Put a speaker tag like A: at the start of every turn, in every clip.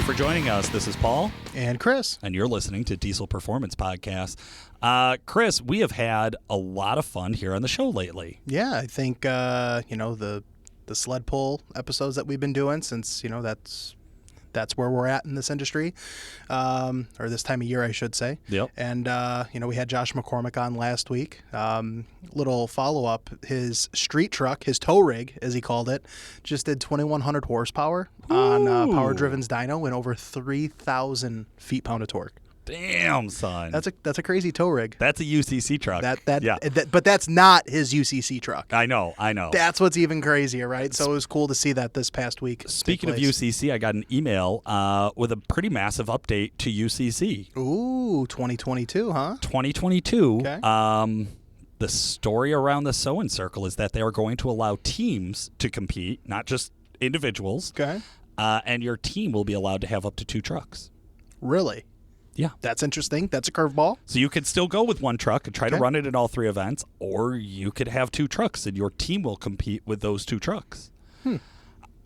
A: for joining us. This is Paul.
B: And Chris.
A: And you're listening to Diesel Performance Podcast. Chris, we have had a lot of fun here on the show lately.
B: Yeah, I think, the sled pull episodes that we've been doing since, that's where we're at in this industry, or this time of year, I should say.
A: Yep.
B: And, we had Josh McCormick on last week. Little follow-up, his street truck, his tow rig, as he called it, just did 2,100 horsepower on Power Driven's dyno and over 3,000 feet-pound of torque.
A: Damn, son.
B: That's a crazy tow rig.
A: That's a UCC truck.
B: But that's not his UCC truck.
A: I know.
B: That's what's even crazier, right? So it was cool to see that this past week.
A: Speaking of UCC, I got an email with a pretty massive update to UCC.
B: Ooh, 2022, huh?
A: 2022.
B: Okay.
A: The story around the Sewing Circle is that they are going to allow teams to compete, not just individuals.
B: Okay.
A: And your team will be allowed to have up to 2 trucks.
B: Really?
A: Yeah.
B: That's interesting. That's a curveball.
A: So you could still go with 1 truck and try to run it in all 3 events, or you could have 2 trucks and your team will compete with those 2 trucks.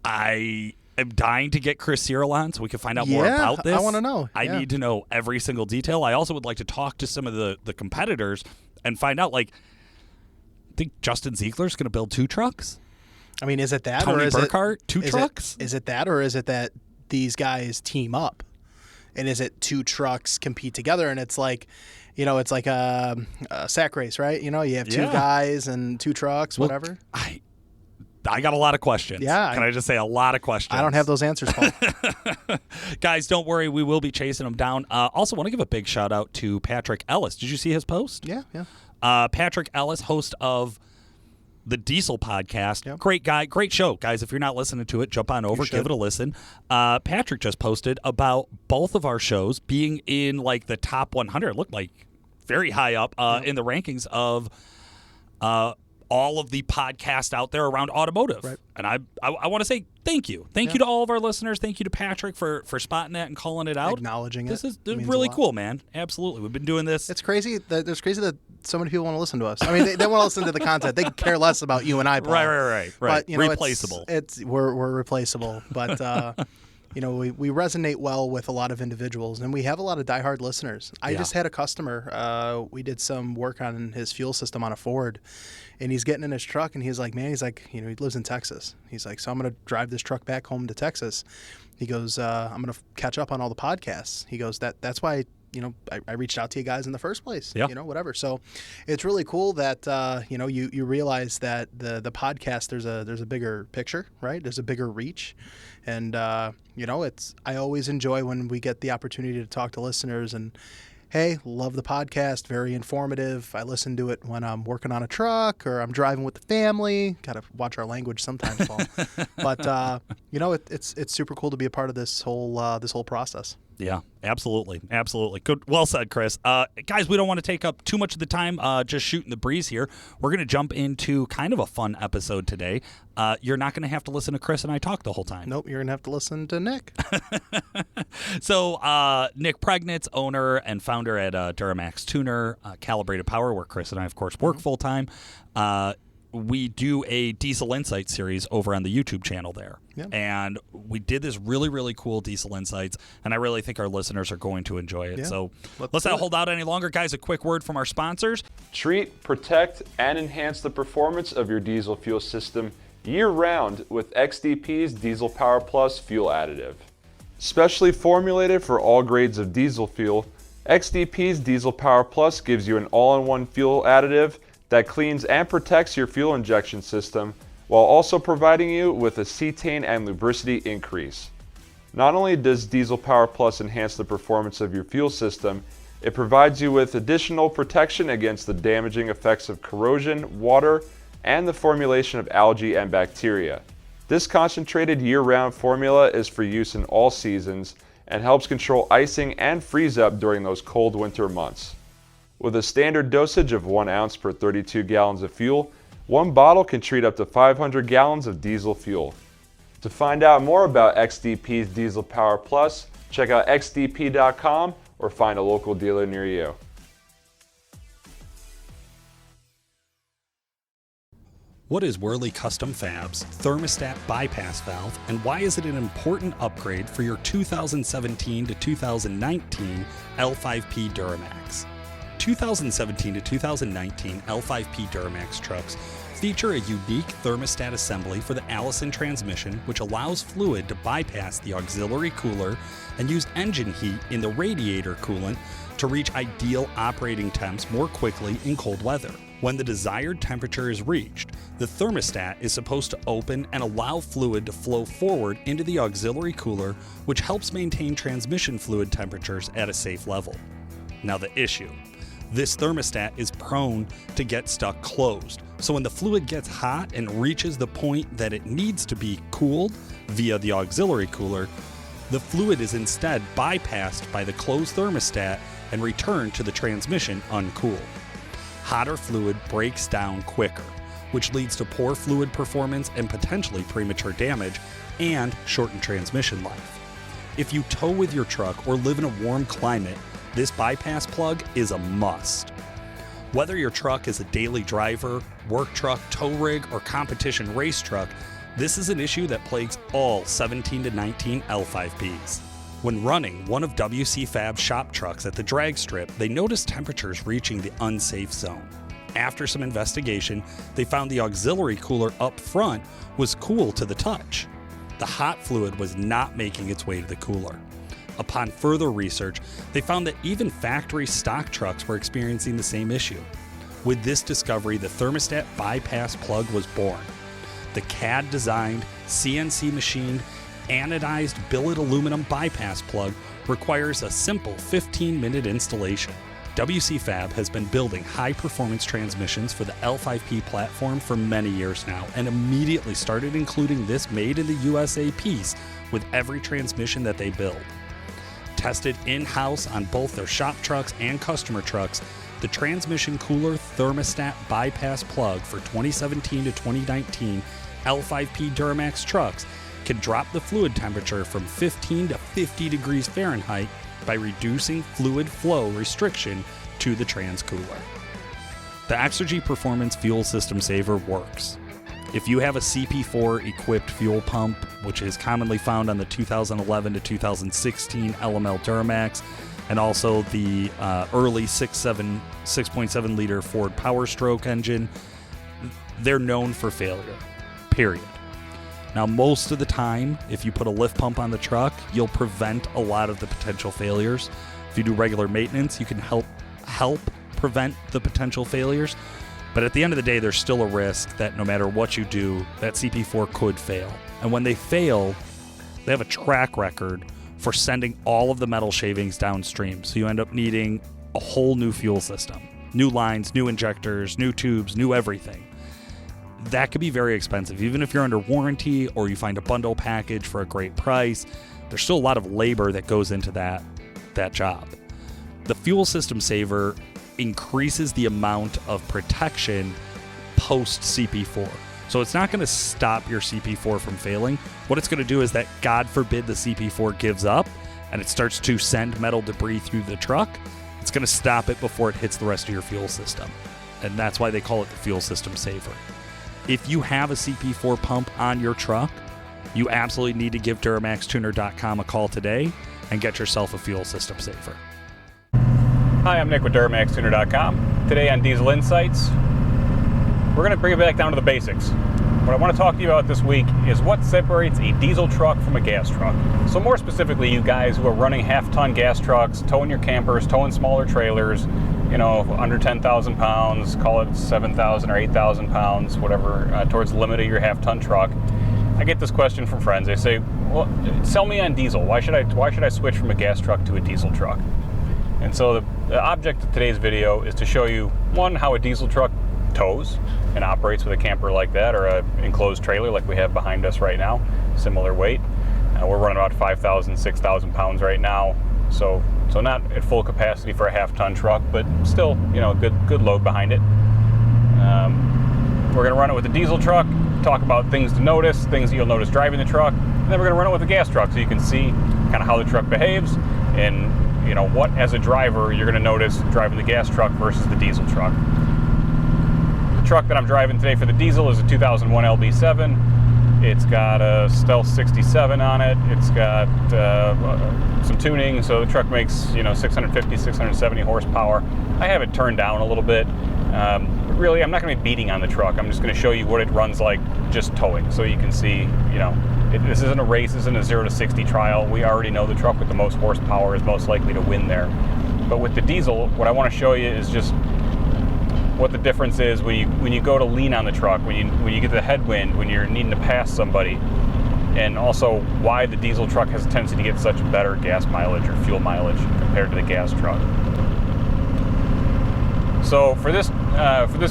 A: I am dying to get Chris Cyril on so we can find out more about this.
B: I want to know.
A: I need to know every single detail. I also would like to talk to some of the competitors and find out, think Justin Ziegler's going to build 2 trucks?
B: I mean, is it that?
A: Tony
B: or is
A: Burkhart, 2 trucks?
B: Is it that, or is it that these guys team up? And is it 2 trucks compete together? And it's like, it's like a sack race, right? You have 2 guys and 2 trucks, whatever.
A: I got a lot of questions.
B: Yeah.
A: Can I just say a lot of questions?
B: I don't have those answers, Paul.
A: Guys, don't worry. We will be chasing them down. Also, want to give a big shout out to Patrick Ellis. Did you see his post?
B: Yeah.
A: Patrick Ellis, host of the Diesel Podcast.
B: Yep.
A: Great guy. Great show. Guys, if you're not listening to it, jump on over, give it a listen. Patrick just posted about both of our shows being in the top 100. It looked like very high up in the rankings of all of the podcasts out there around automotive.
B: Right.
A: And I want to say thank you. Thank you to all of our listeners. Thank you to Patrick for spotting that and calling it out.
B: Acknowledging
A: this
B: it.
A: This is really cool, man. Absolutely. We've been doing this.
B: It's crazy. It's crazy that so many people want to listen to us. I mean, they want to listen to the content. They care less about you and I, Paul.
A: Right.
B: But,
A: replaceable.
B: We're replaceable. But, we resonate well with a lot of individuals, and we have a lot of diehard listeners. I just had a customer. We did some work on his fuel system on a Ford, and he's getting in his truck, and he's like, he lives in Texas. He's like, so I'm going to drive this truck back home to Texas. He goes, I'm going to catch up on all the podcasts. He goes, that's why I reached out to you guys in the first place, whatever. So it's really cool that, you realize that the podcast, there's a bigger picture, right? There's a bigger reach. And, I always enjoy when we get the opportunity to talk to listeners and, hey, love the podcast. Very informative. I listen to it when I'm working on a truck or I'm driving with the family. Got to watch our language sometimes, Paul. But, it's super cool to be a part of this whole process.
A: Yeah, absolutely. Good. Well said, Chris. Guys, we don't want to take up too much of the time just shooting the breeze here. We're going to jump into kind of a fun episode today. You're not going to have to listen to Chris and I talk the whole time.
B: Nope, you're going to have to listen to Nick.
A: So, Nick Pregnitz, owner and founder at Duramax Tuner, Calibrated Power, where Chris and I, of course, work full-time. We do a Diesel Insights series over on the YouTube channel there.
B: Yep.
A: And we did this really, really cool Diesel Insights, and I really think our listeners are going to enjoy it.
B: Yeah.
A: So let's not hold out any longer. Guys, a quick word from our sponsors.
C: Treat, protect, and enhance the performance of your diesel fuel system year-round with XDP's Diesel Power Plus fuel additive. Specially formulated for all grades of diesel fuel, XDP's Diesel Power Plus gives you an all-in-one fuel additive that cleans and protects your fuel injection system while also providing you with a cetane and lubricity increase. Not only does Diesel Power Plus enhance the performance of your fuel system, it provides you with additional protection against the damaging effects of corrosion, water, and the formulation of algae and bacteria. This concentrated year-round formula is for use in all seasons and helps control icing and freeze-up during those cold winter months. With a standard dosage of 1 ounce per 32 gallons of fuel, one bottle can treat up to 500 gallons of diesel fuel. To find out more about XDP's Diesel Power Plus, check out xdp.com or find a local dealer near you.
A: What is Worley Custom Fab's thermostat bypass valve, and why is it an important upgrade for your 2017 to 2019 L5P Duramax? 2017 to 2019 L5P Duramax trucks feature a unique thermostat assembly for the Allison transmission, which allows fluid to bypass the auxiliary cooler and use engine heat in the radiator coolant to reach ideal operating temps more quickly in cold weather. When the desired temperature is reached, the thermostat is supposed to open and allow fluid to flow forward into the auxiliary cooler, which helps maintain transmission fluid temperatures at a safe level. Now the issue. This thermostat is prone to get stuck closed, so when the fluid gets hot and reaches the point that it needs to be cooled via the auxiliary cooler, the fluid is instead bypassed by the closed thermostat and returned to the transmission uncooled. Hotter fluid breaks down quicker, which leads to poor fluid performance and potentially premature damage and shortened transmission life. If you tow with your truck or live in a warm climate, this bypass plug is a must. Whether your truck is a daily driver, work truck, tow rig, or competition race truck, this is an issue that plagues all 17 to 19 L5Ps. When running one of WC Fab's shop trucks at the drag strip, they noticed temperatures reaching the unsafe zone. After some investigation, they found the auxiliary cooler up front was cool to the touch. The hot fluid was not making its way to the cooler. Upon further research, they found that even factory stock trucks were experiencing the same issue. With this discovery, the thermostat bypass plug was born. The CAD-designed, CNC-machined, anodized billet aluminum bypass plug requires a simple 15-minute installation. WC Fab has been building high-performance transmissions for the L5P platform for many years now and immediately started including this made in the USA piece with every transmission that they build. Tested in-house on both their shop trucks and customer trucks, the transmission cooler thermostat bypass plug for 2017 to 2019 L5P Duramax trucks can drop the fluid temperature from 15 to 50 degrees Fahrenheit by reducing fluid flow restriction to the trans cooler. The Exergy Performance Fuel System Saver works. If you have a CP4 equipped fuel pump, which is commonly found on the 2011 to 2016 LML Duramax, and also the early 6.7 liter Ford Power Stroke engine, they're known for failure, period. Now, most of the time, if you put a lift pump on the truck, you'll prevent a lot of the potential failures. If you do regular maintenance, you can help prevent the potential failures. But at the end of the day, there's still a risk that no matter what you do, that CP4 could fail. And when they fail, they have a track record for sending all of the metal shavings downstream. So you end up needing a whole new fuel system, new lines, new injectors, new tubes, new everything. That could be very expensive. Even if you're under warranty or you find a bundle package for a great price, there's still a lot of labor that goes into that job. The Fuel System Saver increases the amount of protection post CP4. So it's not going to stop your CP4 from failing. What it's going to do is that, God forbid, the CP4 gives up and it starts to send metal debris through the truck. It's going to stop it before it hits the rest of your fuel system. And that's why they call it the Fuel System Saver. If you have a CP4 pump on your truck, you absolutely need to give DuramaxTuner.com a call today and get yourself a Fuel System Saver.
D: Hi, I'm Nick with DuramaxTuner.com. Today on Diesel Insights, we're going to bring it back down to the basics. What I want to talk to you about this week is what separates a diesel truck from a gas truck. So more specifically, you guys who are running half-ton gas trucks, towing your campers, towing smaller trailers, under 10,000 pounds, call it 7,000 or 8,000 pounds, whatever, towards the limit of your half-ton truck. I get this question from friends. They say, well, sell me on diesel. Why should I switch from a gas truck to a diesel truck? And so the object of today's video is to show you, one, how a diesel truck tows and operates with a camper like that, or an enclosed trailer like we have behind us right now, similar weight. We're running about 5,000, 6,000 pounds right now, so not at full capacity for a half-ton truck, but still, good load behind it. We're going to run it with a diesel truck, talk about things to notice, things that you'll notice driving the truck, and then we're going to run it with a gas truck so you can see kind of how the truck behaves and what, as a driver, you're going to notice driving the gas truck versus the diesel truck. The truck that I'm driving today for the diesel is a 2001 LB7. It's got a Stealth 67 on it. It's got some tuning, so the truck makes 650, 670 horsepower. I have it turned down a little bit. Really, I'm not going to be beating on the truck. I'm just going to show you what it runs like just towing, so you can see, this isn't a race, this isn't a 0 to 60 trial. We already know the truck with the most horsepower is most likely to win there. But with the diesel, what I want to show you is just what the difference is when you go to lean on the truck, when you get the headwind, when you're needing to pass somebody, and also why the diesel truck has a tendency to get such better gas mileage or fuel mileage compared to the gas truck. So for this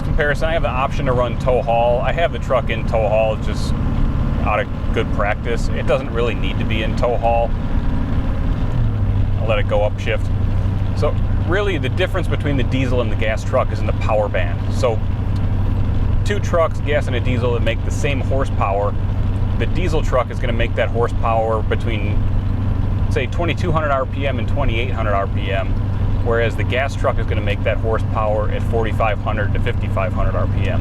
D: comparison, I have the option to run tow haul. I have the truck in tow haul just out of good practice. It doesn't really need to be in tow haul. I'll let it go upshift. So really the difference between the diesel and the gas truck is in the power band. So two trucks, gas and a diesel, that make the same horsepower. The diesel truck is going to make that horsepower between, say, 2200 RPM and 2800 RPM. Whereas the gas truck is going to make that horsepower at 4,500 to 5,500 RPM.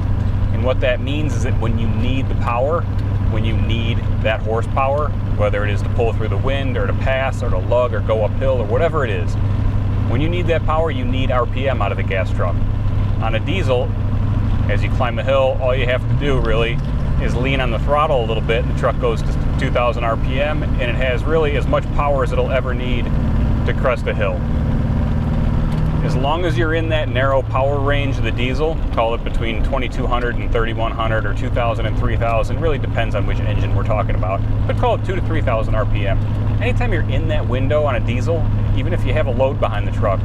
D: And what that means is that when you need the power, when you need that horsepower, whether it is to pull through the wind or to pass or to lug or go uphill or whatever it is, when you need that power, you need RPM out of the gas truck. On a diesel, as you climb a hill, all you have to do really is lean on the throttle a little bit, and the truck goes to 2,000 RPM, and it has really as much power as it'll ever need to crest a hill. As long as you're in that narrow power range of the diesel, call it between 2200 and 3100 or 2000 and 3000, really depends on which engine we're talking about, but call it 2 to 3000 RPM. Anytime you're in that window on a diesel, even if you have a load behind the truck,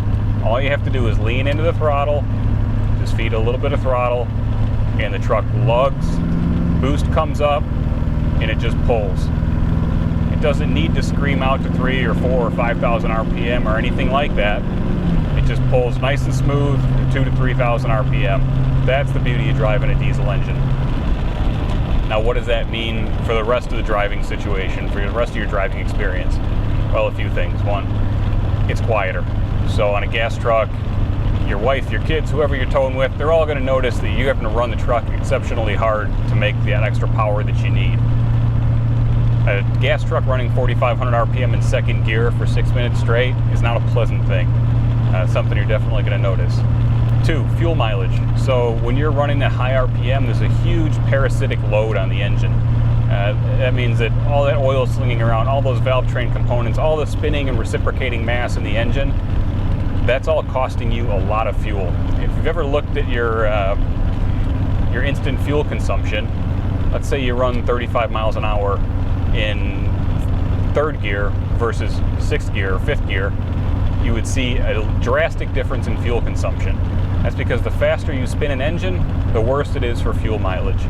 D: all you have to do is lean into the throttle, just feed a little bit of throttle, and the truck lugs, boost comes up, and it just pulls. It doesn't need to scream out to 3 or 4 or 5,000 RPM or anything like that. It just pulls nice and smooth at 2 to 3,000 RPM. That's the beauty of driving a diesel engine. Now, what does that mean for the rest of the driving situation, for the rest of your driving experience? Well, a few things. One, it's quieter. So on a gas truck, your wife, your kids, whoever you're towing with, they're all going to notice that you have to run the truck exceptionally hard to make that extra power that you need. A gas truck running 4,500 RPM in second gear for 6 minutes straight is not a pleasant thing. Something you're definitely going to notice. 2, fuel mileage. So when you're running at high RPM, there's a huge parasitic load on the engine. That means that all that oil slinging around, all those valve train components, all the spinning and reciprocating mass in the engine, that's all costing you a lot of fuel. If you've ever looked at your instant fuel consumption, let's say you run 35 miles an hour in third gear versus sixth gear or fifth gear, you would see a drastic difference in fuel consumption. That's because the faster you spin an engine, the worse it is for fuel mileage.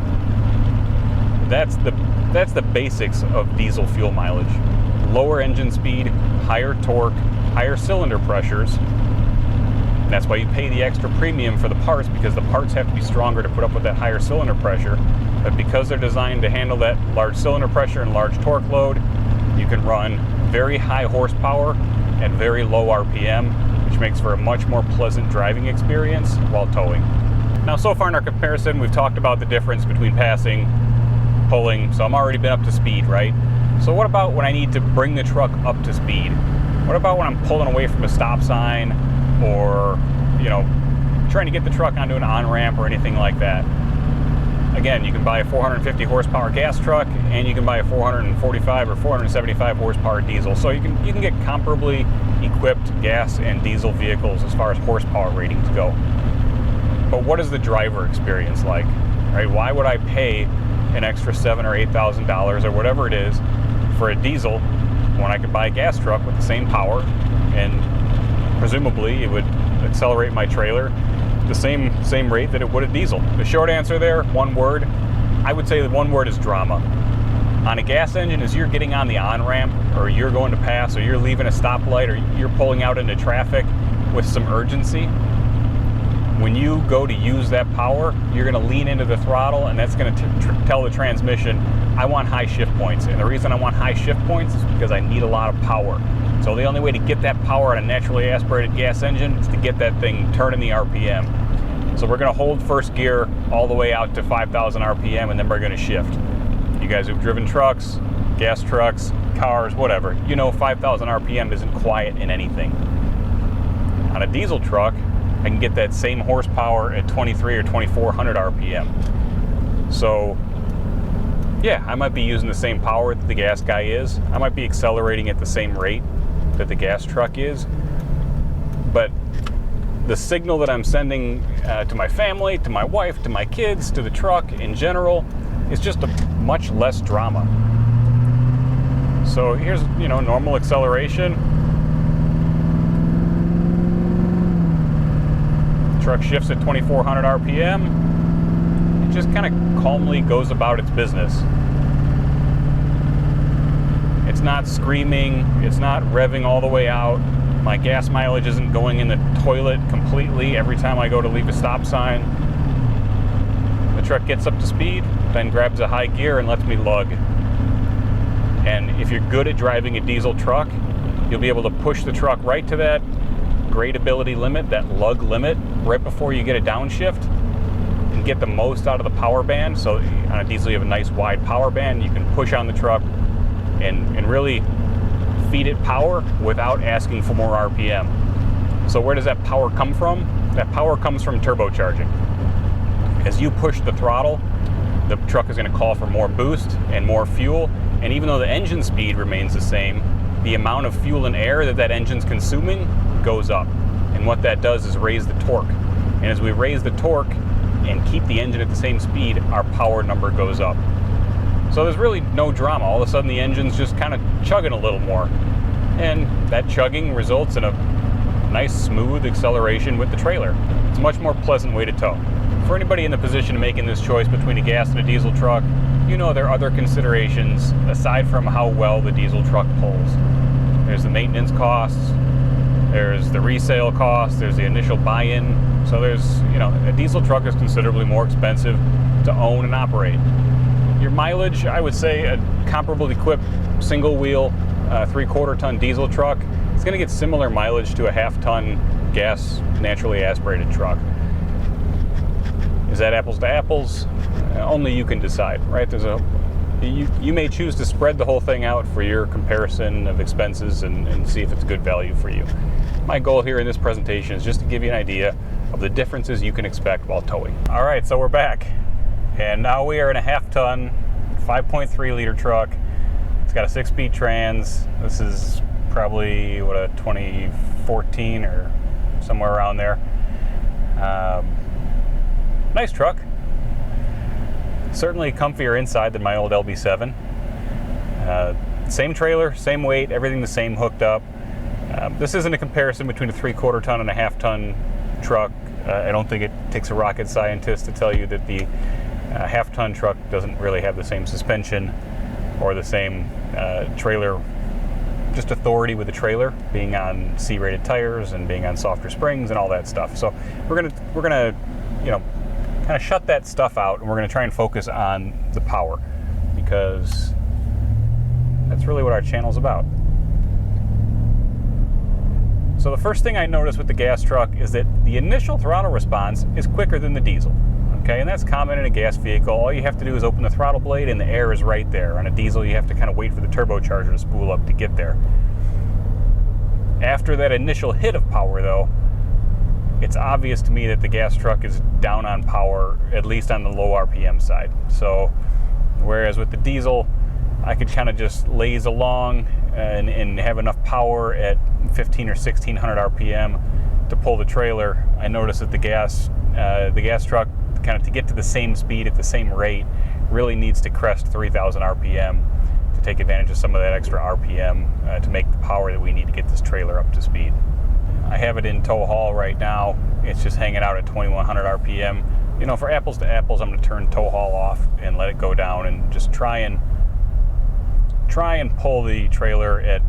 D: That's the basics of diesel fuel mileage. Lower engine speed, higher torque, higher cylinder pressures. And that's why you pay the extra premium for the parts, because the parts have to be stronger to put up with that higher cylinder pressure. But because they're designed to handle that large cylinder pressure and large torque load, you can run very high horsepower at very low RPM, which makes for a much more pleasant driving experience while towing. Now, so far in our comparison, we've talked about the difference between passing, pulling, so I'm already been up to speed, right? So what about when I need to bring the truck up to speed? What about when I'm pulling away from a stop sign, or, trying to get the truck onto an on-ramp or anything like that? Again, you can buy a 450 horsepower gas truck, and you can buy a 445 or 475 horsepower diesel. So you can get comparably equipped gas and diesel vehicles as far as horsepower ratings go. But what is the driver experience like? Right? Why would I pay an extra $7,000 or $8,000 or whatever it is for a diesel when I could buy a gas truck with the same power, and presumably it would accelerate my trailer the same rate that it would a diesel? The short answer there, one word, I would say the one word is drama. On a gas engine, as you're getting on the on-ramp, or you're going to pass, or you're leaving a stoplight, or you're pulling out into traffic with some urgency, when you go to use that power, you're going to lean into the throttle, and that's going to tell the transmission, I want high shift points. And the reason I want high shift points is because I need a lot of power. So the only way to get that power on a naturally aspirated gas engine is to get that thing turning the RPM. So we're going to hold first gear all the way out to 5,000 RPM, and then we're going to shift. You guys who've driven trucks, gas trucks, cars, whatever, you know 5,000 RPM isn't quiet in anything. On a diesel truck, I can get that same horsepower at 23 or 2400 RPM. So yeah, I might be using the same power that the gas guy is. I might be accelerating at the same rate that the gas truck is. But the signal that I'm sending to my family, to my wife, to my kids, to the truck in general, is just a much less drama. So here's, normal acceleration. Truck shifts at 2400 RPM. It just kind of calmly goes about its business. It's not screaming, it's not revving all the way out. My gas mileage isn't going in the toilet completely every time I go to leave a stop sign. The truck gets up to speed, then grabs a high gear and lets me lug. And if you're good at driving a diesel truck, you'll be able to push the truck right to that gradability limit, that lug limit, right before you get a downshift, and get the most out of the power band. So on a diesel, you have a nice wide power band. You can push on the truck and really feed it power without asking for more RPM. So where does that power come from? That power comes from turbocharging. As you push the throttle, the truck is going to call for more boost and more fuel. And even though the engine speed remains the same, the amount of fuel and air that engine's consuming goes up. And what that does is raise the torque. And as we raise the torque and keep the engine at the same speed, our power number goes up. So there's really no drama. All of a sudden the engine's just kind of chugging a little more. And that chugging results in a nice smooth acceleration with the trailer. It's a much more pleasant way to tow. For anybody in the position of making this choice between a gas and a diesel truck, there are other considerations aside from how well the diesel truck pulls. There's the maintenance costs, there's the resale costs, there's the initial buy-in. So there's, a diesel truck is considerably more expensive to own and operate. Your mileage, I would say a comparable equipped single wheel 3/4 ton diesel truck is going to get similar mileage to a half-ton gas naturally aspirated truck. Is that apples to apples? Only you can decide, right? You may choose to spread the whole thing out for your comparison of expenses and see if it's good value for you. My goal here in this presentation is just to give you an idea of the differences you can expect while towing. All right, so we're back. And now we are in a half-ton, 5.3 liter truck. It's got a 6-speed trans. This is probably, a 2014 or somewhere around there. Nice truck. Certainly comfier inside than my old LB7. Same trailer, same weight, everything the same hooked up. This isn't a comparison between a 3/4 ton and a half-ton truck. I don't think it takes a rocket scientist to tell you that the half-ton truck doesn't really have the same suspension or the same trailer, just authority with the trailer, being on C-rated tires and being on softer springs and all that stuff. So we're gonna kind of shut that stuff out, and we're gonna try and focus on the power, because that's really what our channel's about. So the first thing I noticed with the gas truck is that the initial throttle response is quicker than the diesel. Okay, and that's common in a gas vehicle. All you have to do is open the throttle blade and the air is right there. On a diesel, you have to kind of wait for the turbocharger to spool up to get there. After that initial hit of power, though, it's obvious to me that the gas truck is down on power, at least on the low RPM side. So, whereas with the diesel, I could kind of just laze along and have enough power at 15 or 1600 RPM to pull the trailer, I noticed that the gas truck, kind of to get to the same speed at the same rate, really needs to crest 3000 RPM to take advantage of some of that extra RPM to make the power that we need to get this trailer up to speed. I have it in tow haul right now. It's just hanging out at 2100 RPM. For apples to apples, I'm going to turn tow haul off and let it go down and just try and pull the trailer at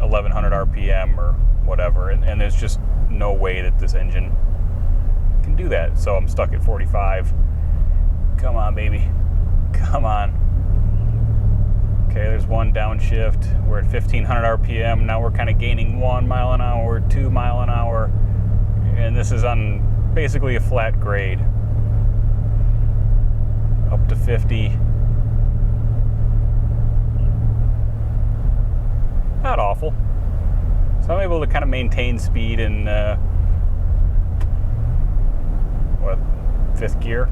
D: 1100 RPM or whatever, and there's just no way that this engine can do that. So I'm stuck at 45. Come on, baby, come on. Okay, there's one downshift. We're at 1500 RPM. Now we're kind of gaining 1 mile an hour, 2 mile an hour. and this is on basically a flat grade. Up to 50. Not awful. So I'm able to kind of maintain speed in fifth gear.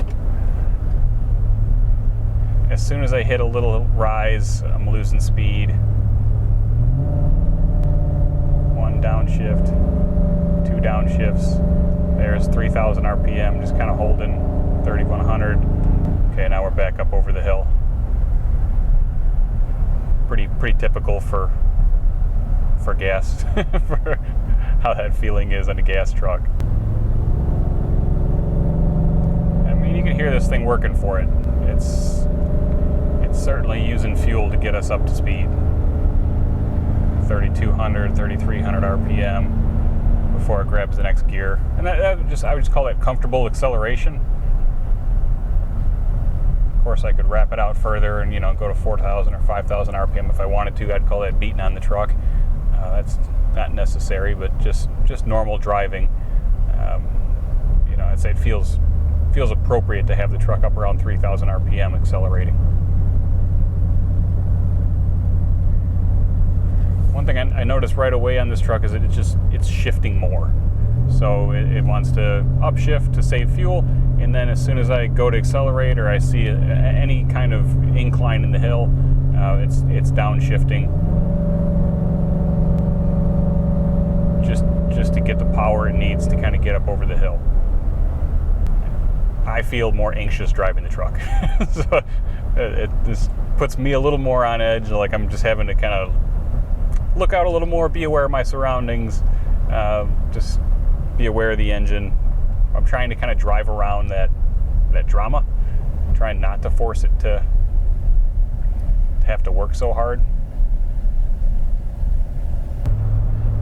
D: As soon as I hit a little rise, I'm losing speed. One downshift, two downshifts. There's 3,000 RPM, just kind of holding 3,100. Okay, now we're back up over the hill. Pretty typical for gas, for how that feeling is on a gas truck. I mean, you can hear this thing working for it. It's certainly using fuel to get us up to speed. 3,200, 3,300 RPM before it grabs the next gear. And I would just call that comfortable acceleration. Of course, I could wrap it out further and, go to 4,000 or 5,000 RPM if I wanted to. I'd call that beating on the truck. That's not necessary, but just normal driving. I'd say it feels appropriate to have the truck up around 3,000 RPM accelerating. One thing I noticed right away on this truck is that it's shifting more. So it wants to upshift to save fuel, and then as soon as I go to accelerate or I see any kind of incline in the hill, it's downshifting. Just to get the power it needs to kind of get up over the hill. I feel more anxious driving the truck. So this puts me a little more on edge, like I'm just having to kind of look out a little more, be aware of my surroundings, just be aware of the engine. I'm trying to kind of drive around that drama, trying not to force it to have to work so hard.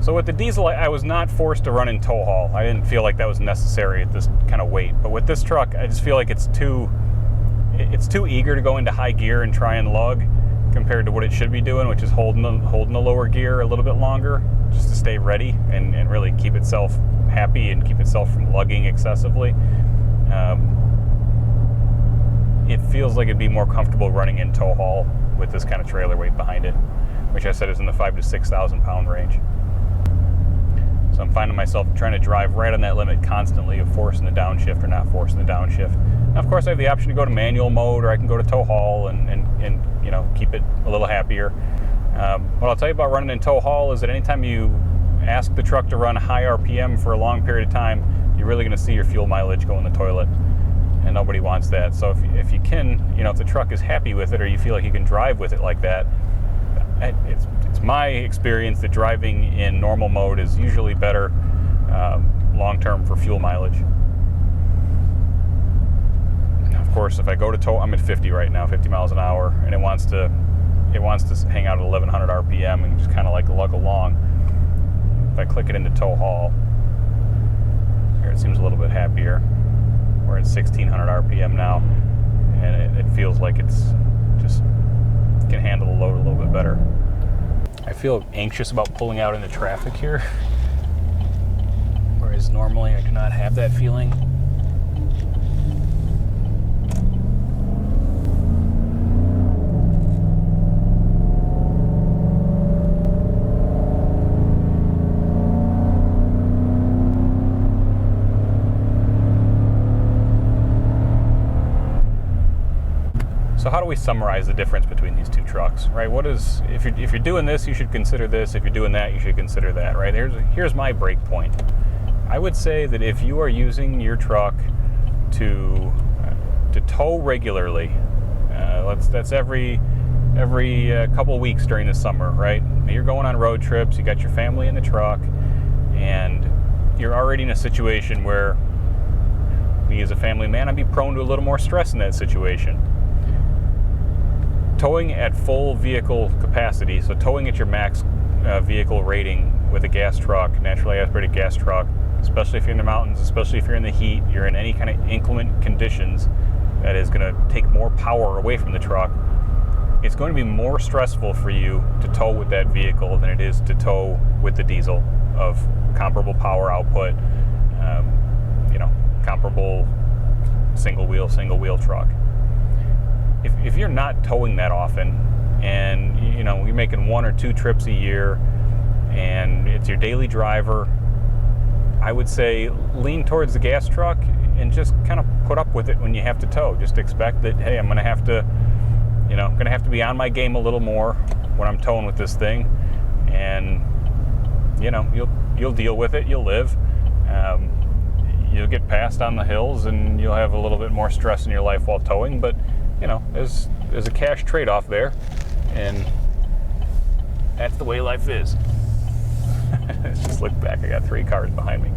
D: So with the diesel, I was not forced to run in tow haul. I didn't feel like that was necessary at this kind of weight. But with this truck, I just feel like it's too eager to go into high gear and try and lug compared to what it should be doing, which is holding the lower gear a little bit longer just to stay ready and really keep itself happy and keep itself from lugging excessively. It feels like it'd be more comfortable running in tow haul with this kind of trailer weight behind it, which I said is in the 5,000 to 6,000 pound range. So I'm finding myself trying to drive right on that limit constantly of forcing the downshift or not forcing the downshift. Now, of course, I have the option to go to manual mode, or I can go to tow haul and keep it a little happier. What I'll tell you about running in tow haul is that anytime you ask the truck to run high RPM for a long period of time, you're really going to see your fuel mileage go in the toilet, and nobody wants that. So if you can, if the truck is happy with it, or you feel like you can drive with it like that, it's my experience that driving in normal mode is usually better long-term for fuel mileage. Of course, if I go to tow, I'm at 50 right now, 50 miles an hour, and it wants to hang out at 1,100 RPM and just kind of like lug along. If I click it into tow haul, here it seems a little bit happier. We're at 1,600 RPM now, and it feels like it's just can handle the load a little bit better. I feel anxious about pulling out into traffic here, whereas normally I do not have that feeling. So how do we summarize the difference between these two trucks, right? If you're doing this, you should consider this. If you're doing that, you should consider that, right? Here's my break point. I would say that if you are using your truck to tow regularly, that's every couple of weeks during the summer, right? You're going on road trips, you got your family in the truck, and you're already in a situation where me as a family man, I'd be prone to a little more stress in that situation. Towing at full vehicle capacity, so towing at your max vehicle rating with a gas truck, naturally aspirated gas truck, especially if you're in the mountains, especially if you're in the heat, you're in any kind of inclement conditions that is going to take more power away from the truck, it's going to be more stressful for you to tow with that vehicle than it is to tow with the diesel of comparable power output, comparable single wheel truck. If you're not towing that often, and you're making 1 or 2 trips a year, and it's your daily driver, I would say lean towards the gas truck and just kind of put up with it when you have to tow. Just expect that, hey, I'm going to have to be on my game a little more when I'm towing with this thing, and you'll deal with it. You'll live. You'll get past on the hills, and you'll have a little bit more stress in your life while towing. But there's a cash trade-off there, and that's the way life is. Just look back. I got 3 cars behind me.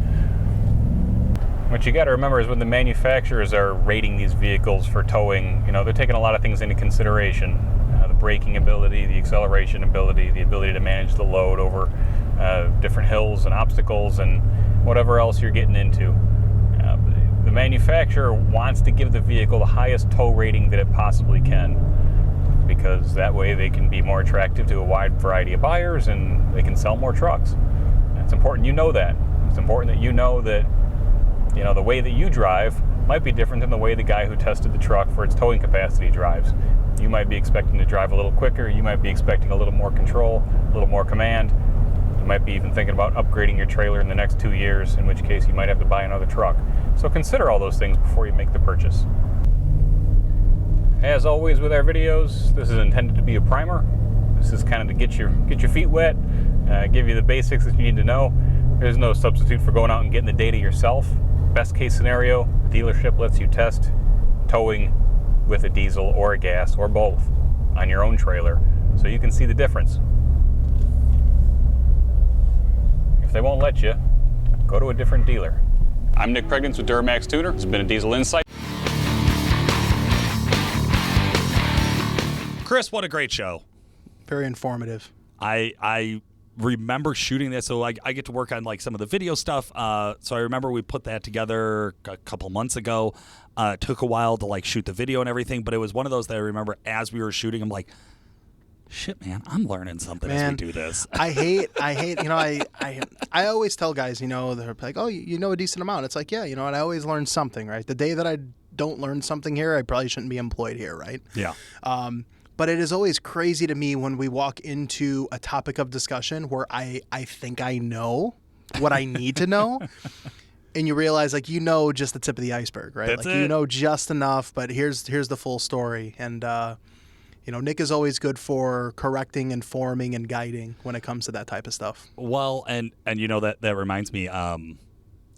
D: What you got to remember is when the manufacturers are rating these vehicles for towing, they're taking a lot of things into consideration. The braking ability, the acceleration ability, the ability to manage the load over different hills and obstacles and whatever else you're getting into. The manufacturer wants to give the vehicle the highest tow rating that it possibly can, because that way they can be more attractive to a wide variety of buyers and they can sell more trucks. And it's important you know that. It's important that you know that the way that you drive might be different than the way the guy who tested the truck for its towing capacity drives. You might be expecting to drive a little quicker, you might be expecting a little more control, a little more command. You might be even thinking about upgrading your trailer in the next 2 years, in which case you might have to buy another truck. So consider all those things before you make the purchase. As always with our videos, this is intended to be a primer. This is kind of to get your feet wet, give you the basics that you need to know. There's no substitute for going out and getting the data yourself. Best case scenario, the dealership lets you test towing with a diesel or a gas or both on your own trailer, so you can see the difference. If they won't let you, go to a different dealer. I'm Nick Pregnance with Duramax Tuner. This has been a Diesel Insight.
A: Chris, what a great show.
B: Very informative.
A: I remember shooting this, so I get to work on like some of the video stuff. So I remember we put that together a couple months ago. It took a while to like shoot the video and everything, but it was one of those that I remember as we were shooting, I'm like, shit, man, I'm learning something as we do this.
B: I hate, I always tell guys, they're like, oh, you know a decent amount. It's like, yeah, and I always learn something, right? The day that I don't learn something here, I probably shouldn't be employed here, right?
A: Yeah.
B: But it is always crazy to me when we walk into a topic of discussion where I think I know what I need to know. And you realize, like, just the tip of the iceberg, right?
A: That's
B: like,
A: it.
B: Just enough, but here's the full story. And, Nick is always good for correcting, informing, and guiding when it comes to that type of stuff.
A: Well, and that reminds me,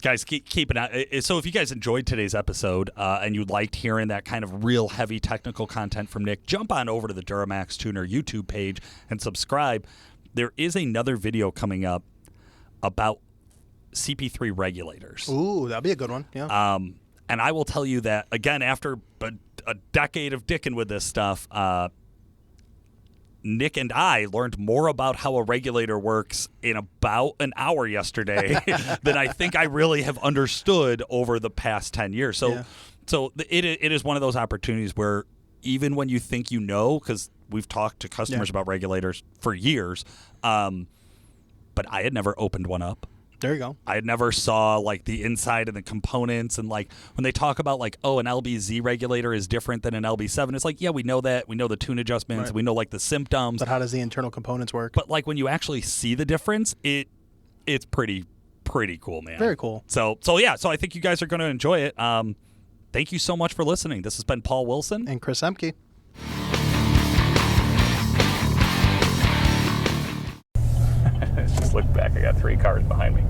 A: guys, keep an eye. So if you guys enjoyed today's episode and you liked hearing that kind of real heavy technical content from Nick, jump on over to the Duramax Tuner YouTube page and subscribe. There is another video coming up about CP3 regulators.
B: Ooh, that'd be a good one. Yeah.
A: And I will tell you that, again, after a decade of dicking with this stuff, Nick and I learned more about how a regulator works in about an hour yesterday than I think I really have understood over the past 10 years. So, it is one of those opportunities where even when you think because we've talked to customers about regulators for years, but I had never opened one up.
B: There you go.
A: I had never saw like the inside and the components, and like when they talk about like, oh, an LBZ regulator is different than an LB7. It's like, yeah, we know that. We know the tune adjustments. Right. We know like the symptoms.
B: But how does the internal components work?
A: But like when you actually see the difference, it's pretty cool, man.
B: Very cool.
A: So I think you guys are going to enjoy it. Thank you so much for listening. This has been Paul Wilson
B: and Chris Emke.
D: Just look back. I got 3 cars behind me.